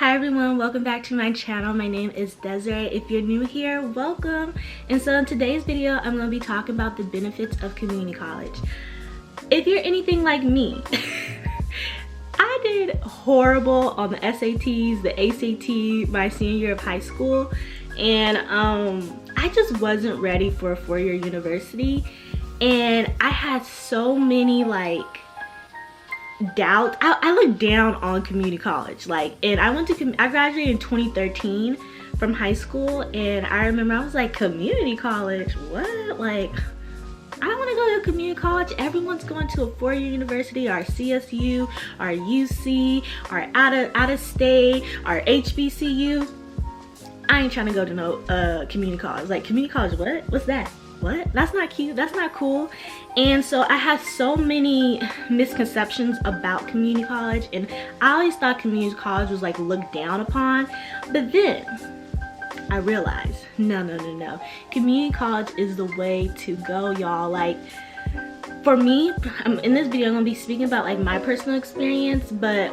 Hi everyone, welcome back to my channel. My name is Desiree. If you're new here, welcome. And so in today's video, I'm going to be talking about the benefits of community college. If you're anything like me, I did horrible on the SATs, the ACT, my senior year of high school, and I just wasn't ready for a four-year university, and I had so many doubt. I looked down on community college, and I graduated in 2013 from high school, and I remember I was like, community college, what? I don't want to go to a community college. Everyone's going to a four-year university, or CSU, or UC, or out of state, or HBCU. I ain't trying to go to no community college. Community college, what? What's that? What? That's not cute. That's not cool. And so I had so many misconceptions about community college, and I always thought community college was looked down upon. But then I realized, no. Community college is the way to go, y'all. For me, in this video, I'm gonna be speaking about my personal experience, but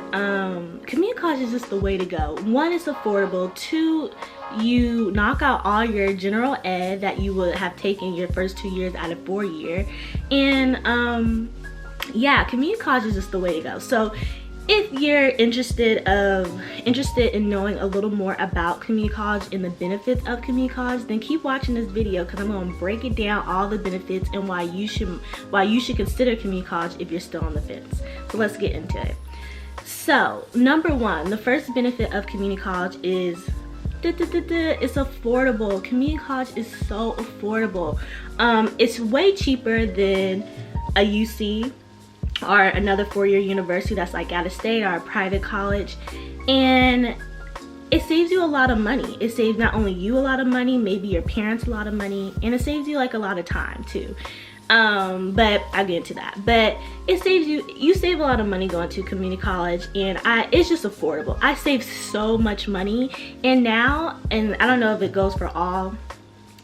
community college is just the way to go. One, it's affordable. Two, you knock out all your general ed that you would have taken your first 2 years out of 4 year, and yeah, community college is just the way to go. So if you're interested in knowing a little more about community college and the benefits of community college, then keep watching this video, because I'm going to break it down, all the benefits, and why you should consider community college if you're still on the fence. So let's get into it. So number one, the first benefit of community college is it's affordable. Community college is so affordable. It's way cheaper than a UC or another four-year university that's out of state, or a private college, and it saves you a lot of money. It saves not only you a lot of money, maybe your parents a lot of money, and it saves you a lot of time too. But I'll get into that. But it saves you save a lot of money going to community college, and it's just affordable. I saved so much money, and now, and I don't know if it goes for all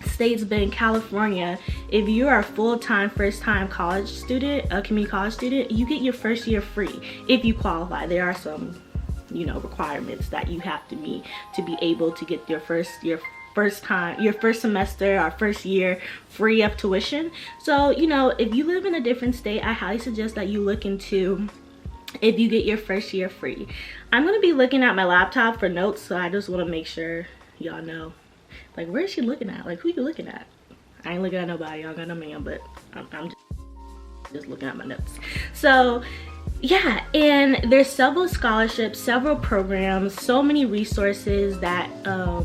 states, but in California, if you are a full-time first-time college student, a community college student, you get your first year free if you qualify. There are some requirements that you have to meet to be able to get your first semester or first year free of tuition. So if you live in a different state, I highly suggest that you look into if you get your first year free. I'm going to be looking at my laptop for notes, so I just want to make sure y'all know, where is she looking at? Who you looking at? I ain't looking at nobody. Y'all got no man, but I'm just looking at my notes. So yeah, and there's several scholarships, several programs, so many resources that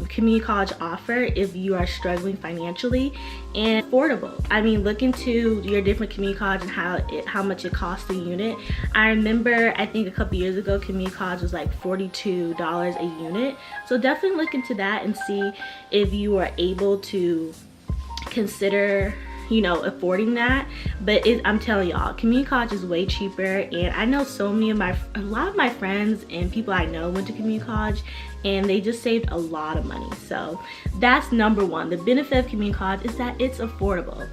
community college offer if you are struggling financially, and affordable. I mean, look into your different community college and how much it costs a unit. I remember, I think a couple years ago, community college was $42 a unit. So definitely look into that and see if you are able to consider affording that. But I'm telling y'all, community college is way cheaper, and I know a lot of my friends and people I know went to community college, and they just saved a lot of money. So that's number one. The benefit of community college is that it's affordable.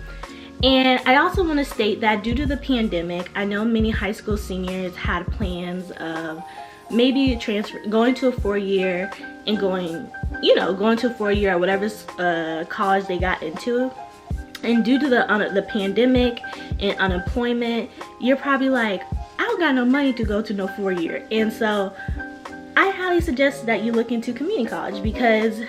And I also want to state that due to the pandemic, I know many high school seniors had plans of maybe going to a four-year and going to a four-year or whatever college they got into. And due to the pandemic and unemployment, you're probably I don't got no money to go to no four-year. And so I highly suggest that you look into community college, because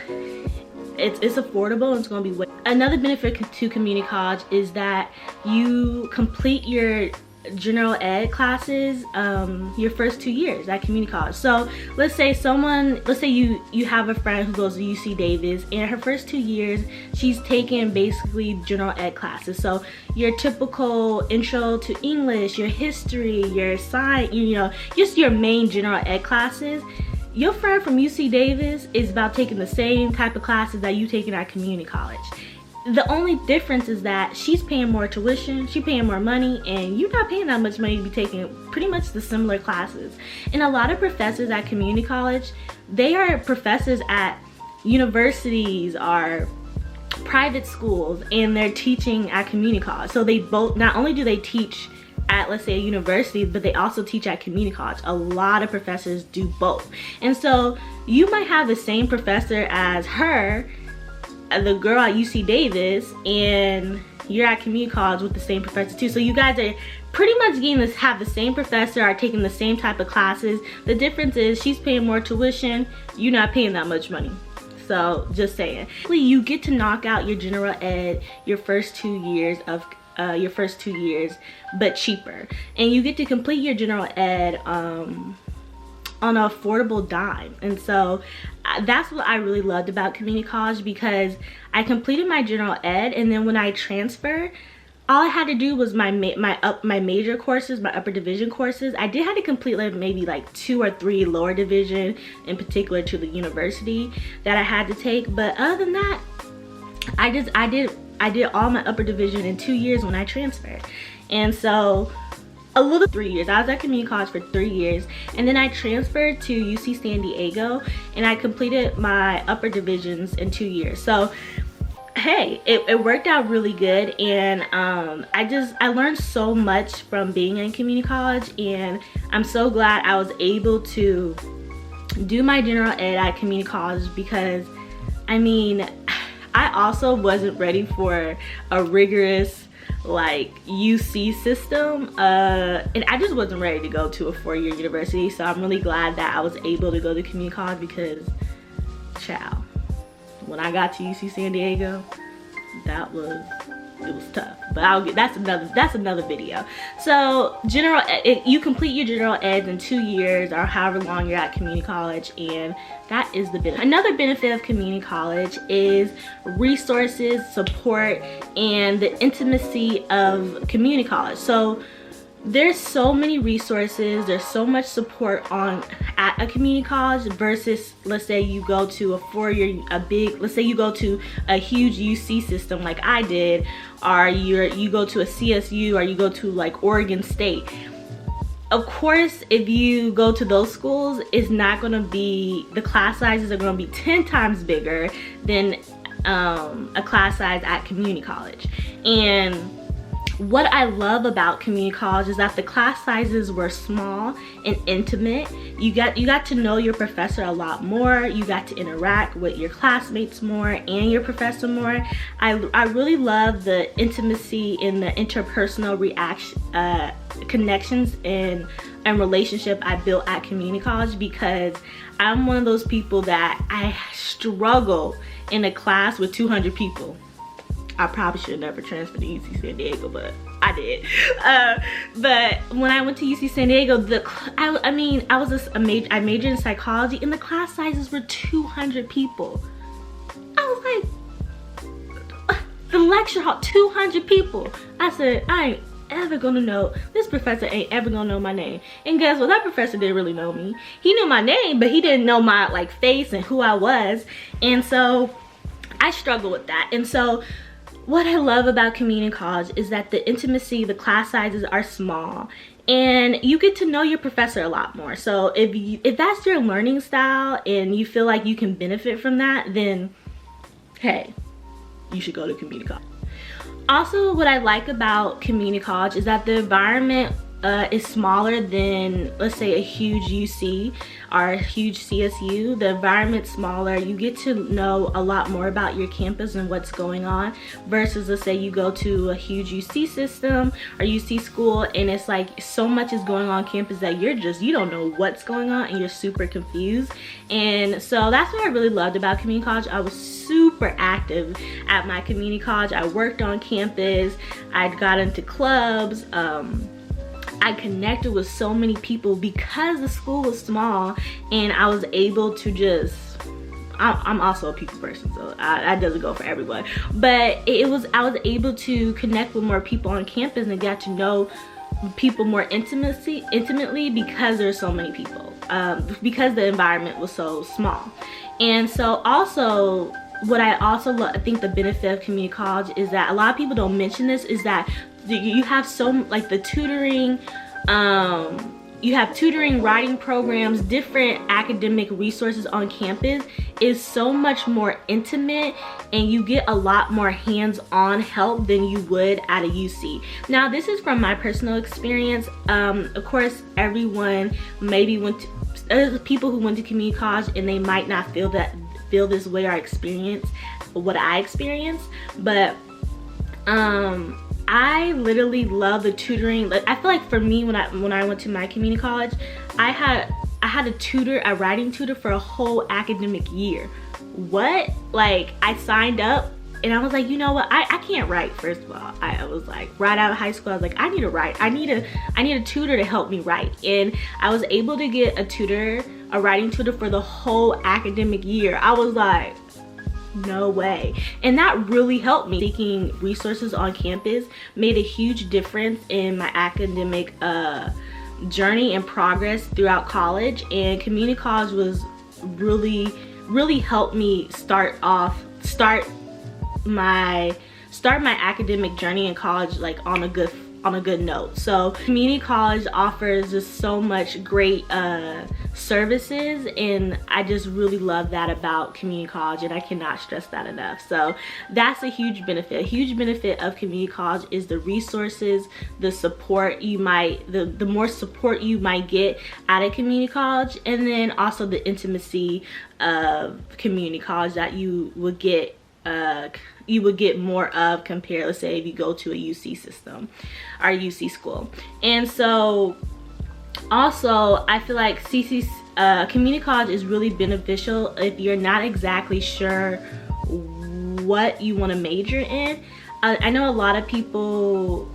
it's affordable and it's going to be another benefit to community college is that you complete your general ed classes your first 2 years at community college. So let's say you have a friend who goes to UC Davis, and her first 2 years she's taking basically general ed classes. So your typical intro to English, your history, your science, just your main general ed classes. Your friend from UC Davis is about taking the same type of classes that you taking at community college. The only difference is that she's paying more tuition, she's paying more money, and you're not paying that much money to be taking pretty much the similar classes. And a lot of professors at community college, they are professors at universities or private schools, and they're teaching at community college. So they both, not only do they teach at, let's say, a university, but they also teach at community college. A lot of professors do both. And so you might have the same professor as her, the girl at UC Davis, and you're at community college with the same professor too. So you guys are pretty much getting to have the same professor, are taking the same type of classes. The difference is she's paying more tuition, you're not paying that much money. So just saying. You get to knock out your general ed your first 2 years, but cheaper. And you get to complete your general ed on an affordable dime. And so that's what I really loved about community college, because I completed my general ed, and then when I transferred, all I had to do was my major courses, my upper division courses. I did have to complete like maybe like 2 or 3 lower division, in particular to the university, that I had to take. But other than that, I did all my upper division in 2 years when I transferred. And so a little 3 years. I was at community college for 3 years, and then I transferred to UC San Diego, and I completed my upper divisions in 2 years. So hey, it worked out really good. And I learned so much from being in community college, and I'm so glad I was able to do my general ed at community college, because I mean, I also wasn't ready for a rigorous like UC system, and I just wasn't ready to go to a 4-year university. So I'm really glad that I was able to go to community college, because child, when I got to UC San Diego, it was tough. But that's another video. So you complete your general ed in 2 years, or however long you're at community college, and that is the benefit. Another benefit of community college is resources, support, and the intimacy of community college. So there's so many resources, there's so much support at a community college versus, let's say you go to a 4-year, let's say you go to a huge UC system like I did, or you go to a CSU, or you go to like Oregon State. Of course, if you go to those schools, it's not gonna be, the class sizes are gonna be 10 times bigger than a class size at community college. And what I love about community college is that the class sizes were small and intimate. You got to know your professor a lot more. You got to interact with your classmates more and your professor more. I really love the intimacy and the interpersonal connections and relationship I built at community college, because I'm one of those people that I struggle in a class with 200 people. I probably should have never transferred to UC San Diego, but I did. But when I went to UC San Diego, I majored in psychology, and the class sizes were 200 people. I was like, the lecture hall, 200 people. I said, I ain't ever gonna know, this professor ain't ever gonna know my name. And guess what? That professor didn't really know me. He knew my name, but he didn't know my like face and who I was. And so I struggle with that. And so what I love about community college is that the intimacy, the class sizes are small, and you get to know your professor a lot more. So if that's your learning style and you feel like you can benefit from that, then hey, you should go to community college. Also, what I like about community college is that the environment is smaller than, let's say, a huge UC or a huge CSU. The environment's smaller. You get to know a lot more about your campus and what's going on, versus, let's say, you go to a huge UC system or UC school, and it's like so much is going on campus that you don't know what's going on, and you're super confused. And so that's what I really loved about community college. I was super active at my community college. I worked on campus. I got into clubs. I connected with so many people because the school was small, and I was able to just, I'm also a people person, so that doesn't go for everyone, but I was able to connect with more people on campus and got to know people more intimately because there's so many people, because the environment was so small. And so also, what I also I think the benefit of community college is that a lot of people don't mention this, is that you have so, like, the tutoring you have tutoring, writing programs, different academic resources on campus is so much more intimate, and you get a lot more hands-on help than you would at a UC. Now, this is from my personal experience. Of course, everyone maybe there's people who went to community college and they might not feel this way or experience what I experienced, but I literally love the tutoring. Like, I feel like for me, when I went to my community college, I had a writing tutor for a whole academic year. What? Like, I signed up and I was like, you know what? I can't write. First of all, I was like, right out of high school, I was like, I need to write. I need a tutor to help me write. And I was able to get a writing tutor for the whole academic year. I was like, no way. And that really helped me. Seeking resources on campus made a huge difference in my academic journey and progress throughout college, and community college was really helped me start my academic journey in college like on a good note. So community college offers just so much great services, and I just really love that about community college, and I cannot stress that enough. So that's a huge benefit. A huge benefit of community college is the resources, the support you might, the more support you might get at a community college, and then also the intimacy of community college that you would get more of compared, let's say, if you go to a UC system or UC school. And so also I feel like community college is really beneficial if you're not exactly sure what you want to major in. I know a lot of people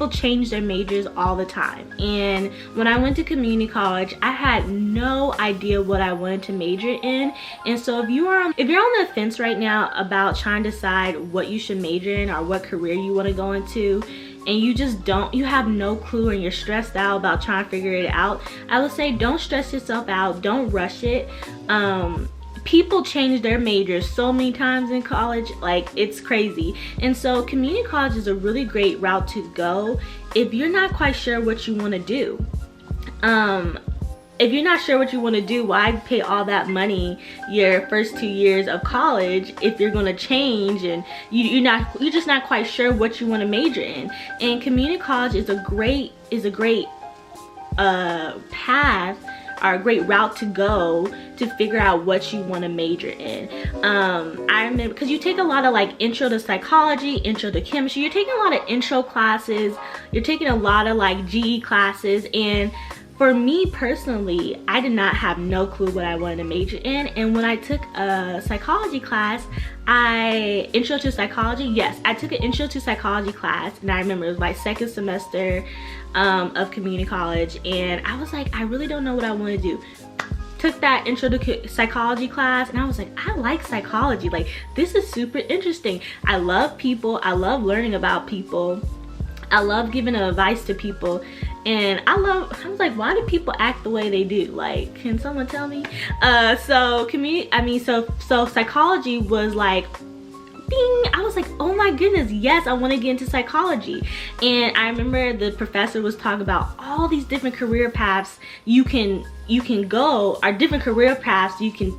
change their majors all the time, and when I went to community college, I had no idea what I wanted to major in. And so if you're on the fence right now about trying to decide what you should major in or what career you want to go into, and you have no clue and you're stressed out about trying to figure it out, I would say don't stress yourself out, don't rush it. People change their majors so many times in college, like it's crazy. And so community college is a really great route to go if you're not quite sure what you want to do. If you're not sure what you want to do, why pay all that money your first 2 years of college if you're going to change and you're just not quite sure what you want to major in? And community college is a great path, or a great route to go to figure out what you want to major in. I remember, because you take a lot of like intro to psychology, intro to chemistry, you're taking a lot of intro classes, you're taking a lot of like GE classes, and for me personally, I did not have no clue what I wanted to major in. And when I took a psychology class, intro to psychology, yes, I took an intro to psychology class, and I remember it was my second semester of community college, and I was like, I really don't know what I want to do. Took that intro to psychology class, and I was like, I like psychology, like this is super interesting. I love people, I love learning about people, I love giving advice to people, and I was like, why do people act the way they do? Like, can someone tell me? So psychology was like, bing, I was like, oh my goodness, yes, I want to get into psychology. And I remember the professor was talking about all these different career paths you can go, or different career paths you can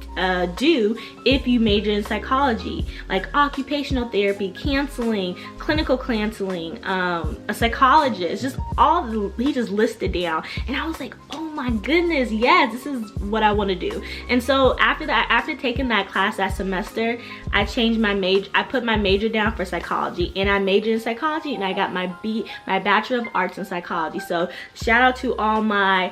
do if you major in psychology, like occupational therapy, counseling, clinical counseling, a psychologist, just he just listed down. And I was like, oh my goodness, yes, this is what I want to do. And so after taking that class that semester, I changed my major. I put my major down for psychology, and I majored in psychology, and I got my Bachelor of Arts in Psychology. So shout out to all my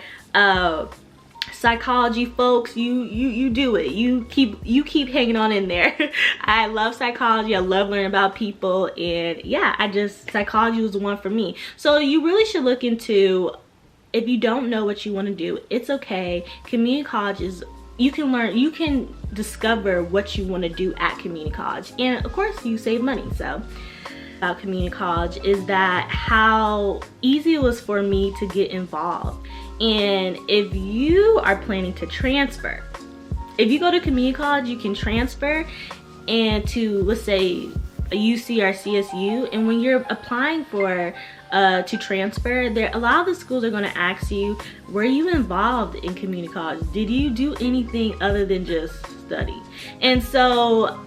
psychology folks, you do it, you keep hanging on in there. I love psychology, I love learning about people, and yeah, psychology was the one for me. So you really should look into, if you don't know what you want to do, it's okay. Community college is, you can discover what you want to do at community college, and of course you save money. So about community college is that how easy it was for me to get involved. And if you are planning to transfer, if you go to community college, you can transfer and to, let's say, a UC or CSU, and when you're applying for to transfer, a lot of the schools are going to ask you, were you involved in community college? Did you do anything other than just study? And so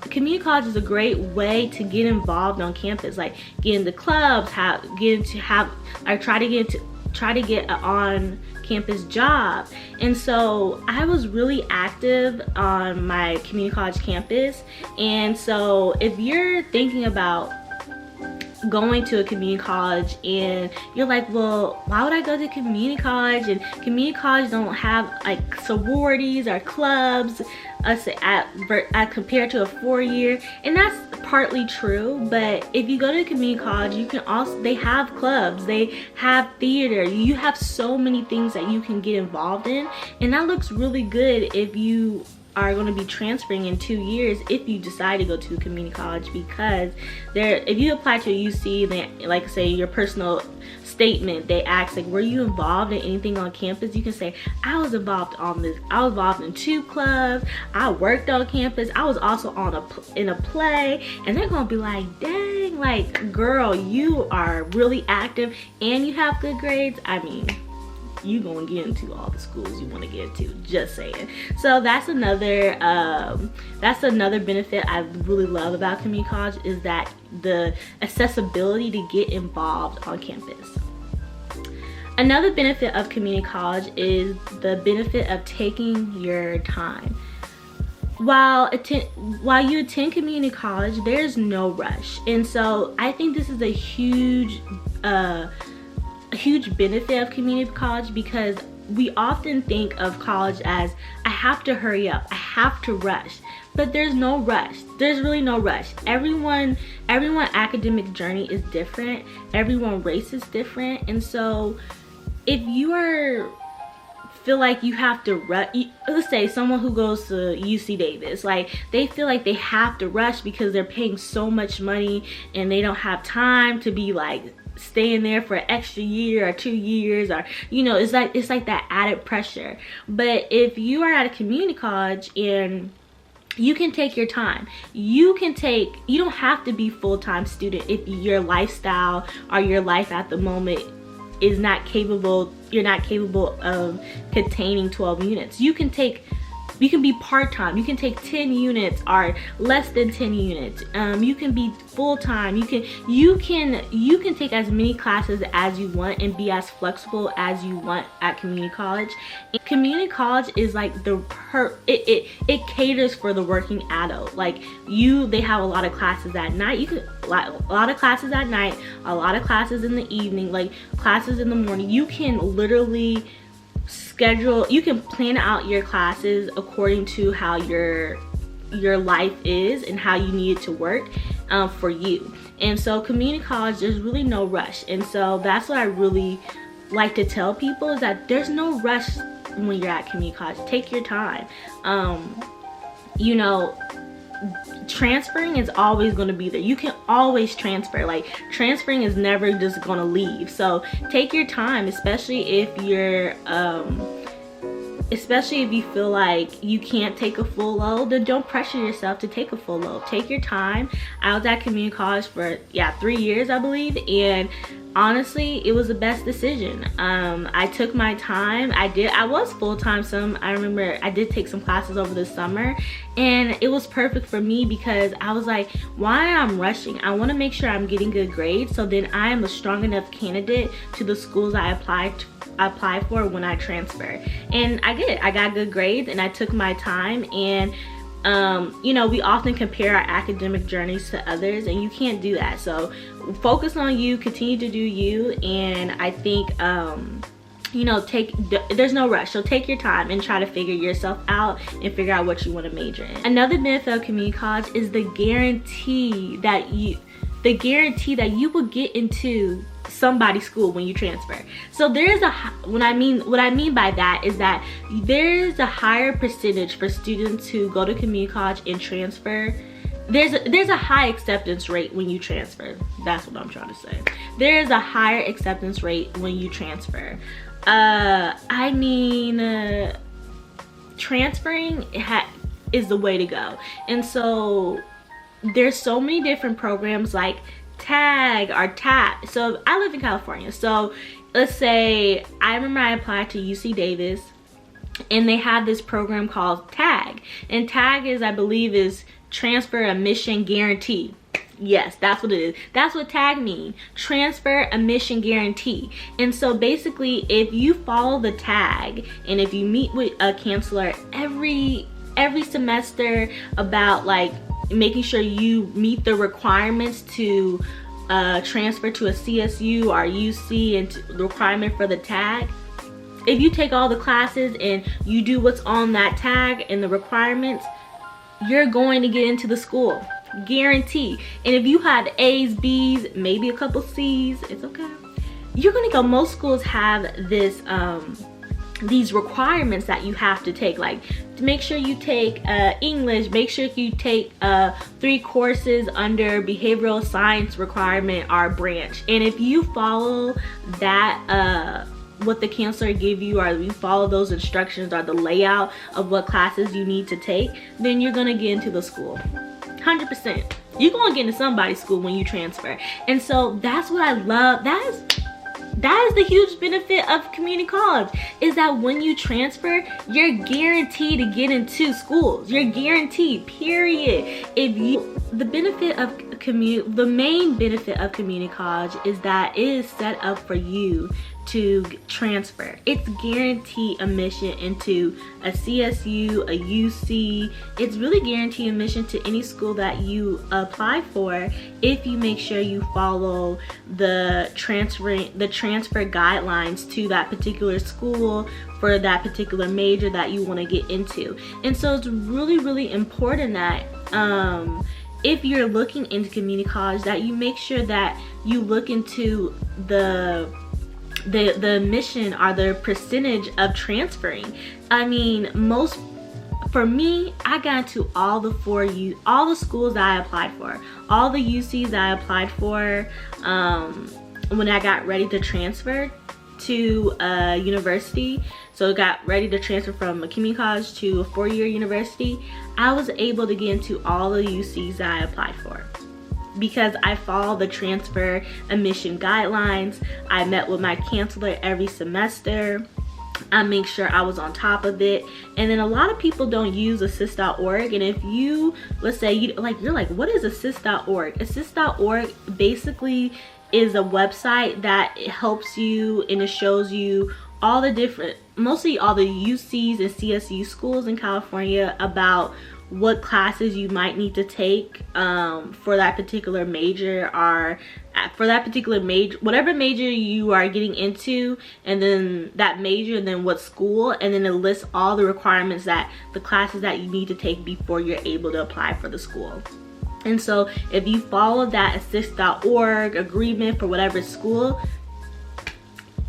community college is a great way to get involved on campus, like get into clubs, try to get an on-campus job. And so I was really active on my community college campus. And so if you're thinking about going to a community college and you're like, well, why would I go to community college? And community college don't have like sororities or clubs compared to a 4-year, and that's partly true. But if you go to community college, you can also, they have clubs, they have theater, you have so many things that you can get involved in, and that looks really good if you are going to be transferring in 2 years if you decide to go to a community college. Because if you apply to a UC, they, like say your personal statement, they ask like, were you involved in anything on campus? You can say, I was involved in 2 clubs, I worked on campus, I was also in a play. And they're gonna be like, dang, like, girl, you are really active and you have good grades. I mean, you gonna get into all the schools you want to get into, just saying. So that's another benefit I really love about community college, is that the accessibility to get involved on campus. Another benefit of community college is the benefit of taking your time. While you attend community college, there's no rush. And so I think this is a huge benefit of community college, because we often think of college as, I have to hurry up, I have to rush. But there's no rush. There's really no rush. Everyone academic journey is different. Everyone race is different. And so if you feel like you have to rush, let's say someone who goes to UC Davis, like they feel like they have to rush because they're paying so much money and they don't have time to be like staying there for an extra year or 2 years, or it's like that added pressure. But if you are at a community college and you can take your time, you don't have to be full-time student if your lifestyle or your life at the moment is not capable, you're not capable of containing 12 units. You can be part-time, you can take 10 units or less than 10 units. You can be full-time, you can take as many classes as you want and be as flexible as you want at community college. And community college is like it caters for the working adult. Like they have a lot of classes at night, a lot of classes at night, a lot of classes in the evening, like classes in the morning. You can literally you can plan out your classes according to how your life is and how you need it to work for you. And so community college, there's really no rush. And so that's what I really like to tell people, is that there's no rush when you're at community college. Take your time. Transferring is always going to be there. You can always transfer. Like, transferring is never just going to leave. So take your time, especially if you feel like you can't take a full load, then don't pressure yourself to take a full load. Take your time. I was at community college for 3 years, I believe, and honestly, it was the best decision. I took my time. I was full-time I remember I did take some classes over the summer, and it was perfect for me because I was like, why I'm rushing? I want to make sure I'm getting good grades, so then I am a strong enough candidate to the schools I apply for when I transfer. And I did. I got good grades and I took my time. And we often compare our academic journeys to others, and you can't do that. So focus on you, continue to do you, and I think there's no rush. So take your time and try to figure yourself out and figure out what you want to major in. Another benefit of community college is the guarantee that you will get into somebody's school when you transfer. So what I mean by that is that there's a higher percentage for students who go to community college and transfer. There's a high acceptance rate when you transfer. That's what I'm trying to say. There's a higher acceptance rate when you transfer. Transferring is the way to go. And so there's so many different programs like tag or tap. So I live in California, so let's say I remember I applied to UC Davis, and they have this program called tag, and tag is, I believe, is transfer admission guarantee. Yes, that's what it is. That's what tag means, transfer admission guarantee. And so basically, if you follow the tag and if you meet with a counselor every semester about like making sure you meet the requirements to transfer to a CSU or UC and the requirement for the tag, if you take all the classes and you do what's on that tag and the requirements, you're going to get into the school. Guarantee. And if you had A's, B's, maybe a couple C's, it's okay. You're gonna go. Most schools have this these requirements that you have to take, like to make sure you take English, make sure you take 3 courses under behavioral science requirement or branch. And if you follow that what the counselor give you, or you follow those instructions or the layout of what classes you need to take, then you're gonna get into the school. 100%. You're gonna get into somebody's school when you transfer. And so that's what I love. That is the huge benefit of community college, is that when you transfer, you're guaranteed to get into schools. You're guaranteed, period. The main benefit of community college is that it is set up for you to transfer. It's guaranteed admission into a CSU, a UC. It's really guaranteed admission to any school that you apply for if you make sure you follow the transfer guidelines to that particular school for that particular major that you want to get into. And so it's really, really important that if you're looking into community college, that you make sure that you look into the admission or the percentage of transferring. I mean, for me, I got into all the schools that I applied for, all the UCs that I applied for when I got ready to transfer to a university. So I got ready to transfer from a community college to a 4-year university. I was able to get into all the UCs that I applied for, because I follow the transfer admission guidelines. I met with my counselor every semester. I make sure I was on top of it. And then a lot of people don't use assist.org. And if you, let's say you're like, what is assist.org? Assist.org basically is a website that helps you, and it shows you all the different, mostly all the UCs and CSU schools in California, about what classes you might need to take for that particular major, or for that particular major, whatever major you are getting into, and then that major, and then what school, and then it lists all the requirements, that the classes that you need to take before you're able to apply for the school. And so if you follow that assist.org agreement for whatever school,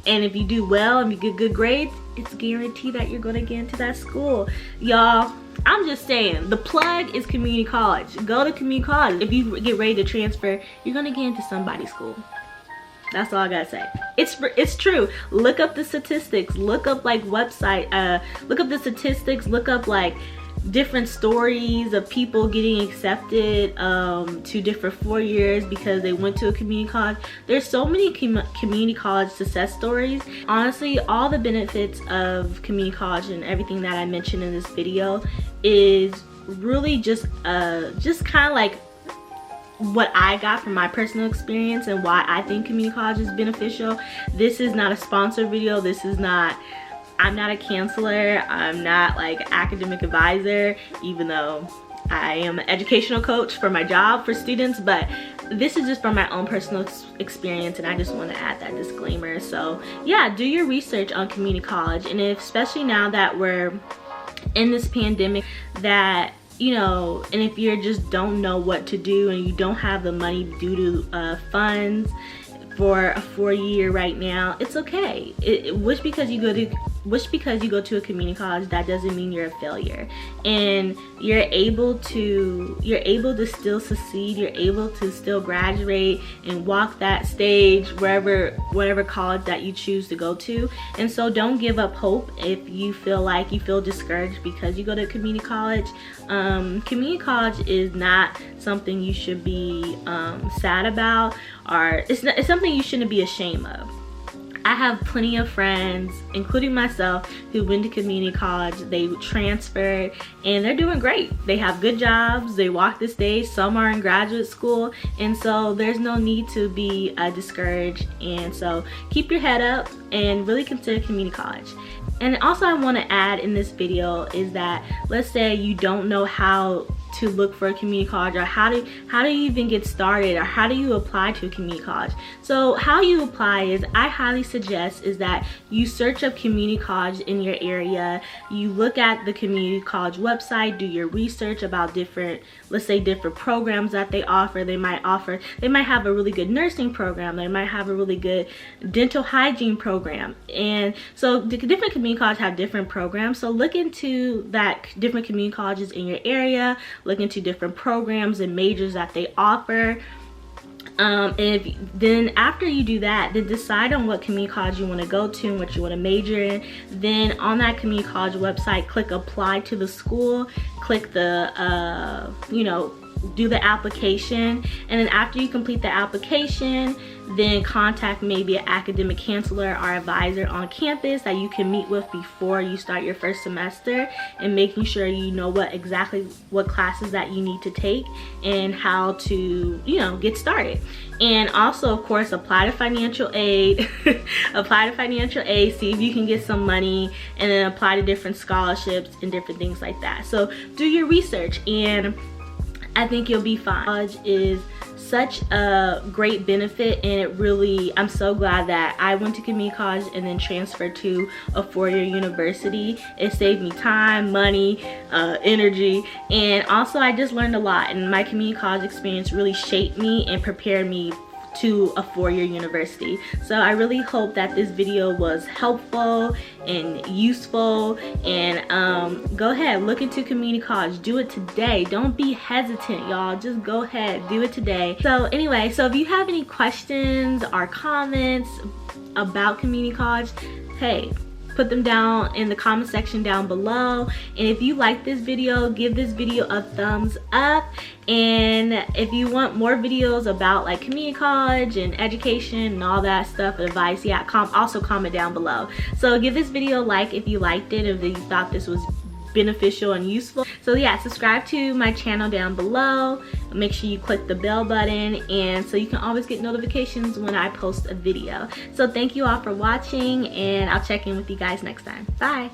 and if you do well and you get good grades, it's guaranteed that you're gonna get into that school. Y'all, I'm just saying, the plug is community college. Go to community college. If you get ready to transfer, you're gonna get into somebody's school. That's all I gotta say. It's true. Look up the statistics. Look up like website. Look up the statistics. Look up like different stories of people getting accepted to different 4 years because they went to a community college. There's so many community college success stories. Honestly, all the benefits of community college and everything that I mentioned in this video is really just kind of like what I got from my personal experience and why I think community college is beneficial. This is not a sponsored video. I'm not a counselor. I'm not like an academic advisor, even though I am an educational coach for my job for students, but this is just from my own personal experience, and I just want to add that disclaimer. So yeah, do your research on community college, and especially now that we're in this pandemic, that you know, and if you just don't know what to do and you don't have the money due to funds for a 4-year right now, it's okay. Just because you because you go to a community college, that doesn't mean you're a failure. And you're able to still succeed. You're able to still graduate and walk that stage whatever college that you choose to go to. And so don't give up hope if you feel discouraged because you go to a community college. Community college is not something you should be sad about, or it's something you shouldn't be ashamed of. I have plenty of friends, including myself, who went to community college. They transferred and they're doing great. They have good jobs, they walk the stage, some are in graduate school, and so there's no need to be discouraged. And so keep your head up and really consider community college. And also I want to add in this video is that, let's say you don't know how to look for a community college, or how do you even get started, or how do you apply to a community college. So how you apply is, I highly suggest is that you search up community college in your area. You look at the community college website, do your research about different programs that they offer. They might have a really good nursing program, they might have a really good dental hygiene program, and so the different community colleges have different programs. So look into that different community colleges in your area, look into different programs and majors that they offer. Then after you do that, then decide on what community college you want to go to and what you want to major in. Then on that community college website, click apply to the school, click the do the application, and then after you complete the application, then contact maybe an academic counselor or advisor on campus that you can meet with before you start your first semester, and making sure you know what classes that you need to take and how to get started. And also, of course, apply to financial aid. Apply to financial aid, see if you can get some money, and then apply to different scholarships and different things like that. So do your research, and I think you'll be fine. College is such a great benefit, and I'm so glad that I went to community college and then transferred to a four-year university. It saved me time, money, energy, and also I just learned a lot, and my community college experience really shaped me and prepared me to a four-year university. So I really hope that this video was helpful and useful, and go ahead, look into community college. Do it today. Don't be hesitant, y'all. Just go ahead, do it today. So anyway, so if you have any questions or comments about community college, hey, put them down in the comment section down below. And if you like this video, give this video a thumbs up. And if you want more videos about like community college and education and all that stuff, advice, yeah, also comment down below. So give this video a like if you liked it, if you thought this was beneficial and useful. So yeah, subscribe to my channel down below. Make sure you click the bell button, and so you can always get notifications when I post a video. So thank you all for watching, and I'll check in with you guys next time. Bye.